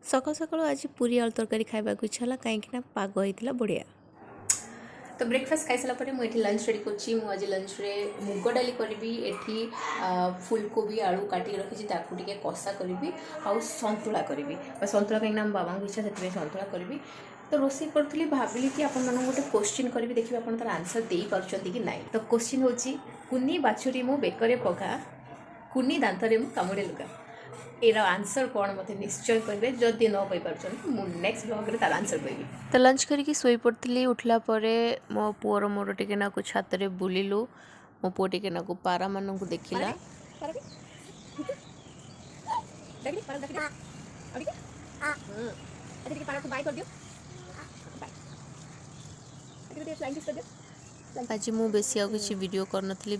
सकाल सकाल आज पूरी आलू तरकारी खाइबा इच्छा है कहीं पाग होता बढ़िया। तो ब्रेकफास्ट खाई सारा मुझे लंच रेडी कर लंच रे मुग डाली करी एठी फुलकोबी आलू काटिक रखी टे कषा करी आउ सतुला करी सतुला कहीं बाबा इच्छा से सतुला करी। तो रोषे करी भाविली कि आप गोटे क्वेश्चन करी देखिए आप तार आंसर दे पार्टी कि ना। तो क्वेश्चन हूँ कुनी बाछुरी मु बेकरे पघा कुनी दांतरे मु कामुड़े लुगा। यार आंसर कौन मत निश्चय करेंगे जदि न कही पार्टी नेक्स्ट ब्लॉग रे तार आंसर कहि। तो लंच करके शोई पड़ी उठला मो पुअर मोर टिके नाकु छात रे बुलिलु मो पुओ टिके नाकु पारा मानू देखिला। आज मु बेसी आ किसी वीडियो कर नथली।